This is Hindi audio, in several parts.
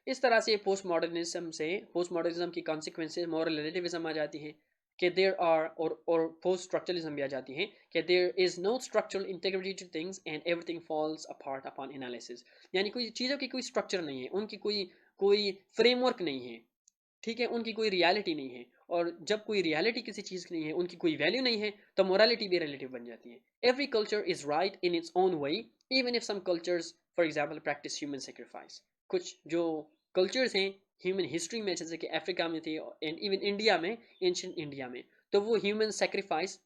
इस तरह से पोस्ट मॉडर्निज्म की कॉन्सिक्वेंसेज मॉरल रिलेटिविज्म आ जाती हैं कि देयर आर और पोस्ट स्ट्रक्चरलिज्म भी आ जाती हैं कि there is no structural integrity to things and everything falls apart upon analysis. यानी कोई चीज़ों की कोई स्ट्रक्चर नहीं है, उनकी कोई कोई फ्रेमवर्क नहीं है, ठीक है, उनकी कोई रियलिटी नहीं है। और जब कोई रियलिटी किसी चीज़ की नहीं है, उनकी कोई वैल्यू नहीं है, तो मोरालिटी भी रिलेटिव बन जाती है। Every culture is right in its own way, even if some cultures for example practice human sacrifice. कुछ जो कल्चर्स हैं ह्यूमन हिस्ट्री में, जैसे कि अफ्रीका में थे एंड इवन इंडिया में, एंशियंट इंडिया में, तो वो human sacrifice,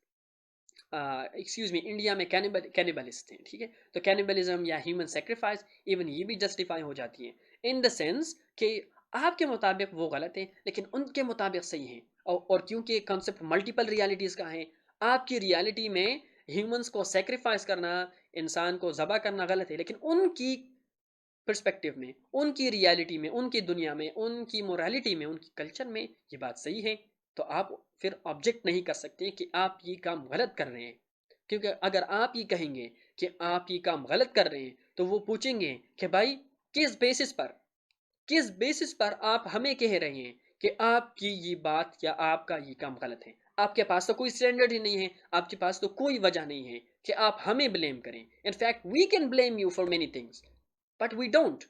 excuse me, India में कैनिबलिस्ट थे, ठीक है। तो कैनिबलिज्म या ह्यूमन सेक्रीफाइस, इवन ये भी जस्टिफाई हो जाती है इन द सेंस कि आपके मुताबिक वो गलत है लेकिन उनके मुताबिक सही है। और क्योंकि कॉन्सेप्ट मल्टीपल रियलिटीज़ का है, आपकी रियलिटी में ह्यूमंस को सेक्रीफाइस करना, इंसान को ज़बह करना गलत है, लेकिन उनकी पर्सपेक्टिव में, उनकी रियलिटी में, उनकी दुनिया में, उनकी मोरालिटी में, उनकी कल्चर में ये बात सही है। तो आप फिर ऑब्जेक्ट नहीं कर सकते कि आप ये काम गलत कर रहे हैं। क्योंकि अगर आप ये कहेंगे कि आप ये काम गलत कर रहे हैं, तो वो पूछेंगे कि भाई किस बेसिस पर, किस बेसिस पर आप हमें कह रहे हैं कि आपकी ये बात या आपका ये काम गलत है। आपके पास तो कोई स्टैंडर्ड ही नहीं है, आपके पास तो कोई वजह नहीं है कि आप हमें ब्लेम करें। In fact we can blame you for many things but we don't,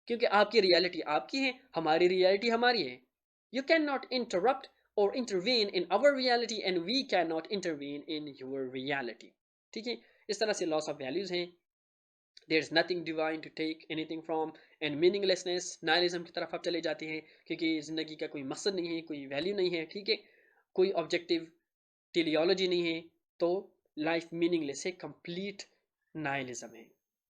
क्योंकि आपकी रियलिटी आपकी है, हमारी रियलिटी हमारी है। यू कैन नॉट इंटरप्ट और intervene in our reality and we can not intervene in your reality. ठीक है, इस तरह से लॉस ऑफ वैल्यूज हैं। There is nothing divine to take anything from, and meaninglessness, nihilism की तरफ आप चले जाते हैं, क्योंकि ज़िंदगी का कोई मकसद नहीं है, कोई वैल्यू नहीं है, ठीक है, कोई ऑब्जेक्टिव टेलियोलॉजी नहीं है, तो लाइफ मीनिंगलेस है, कंप्लीट नाइलिज्म है।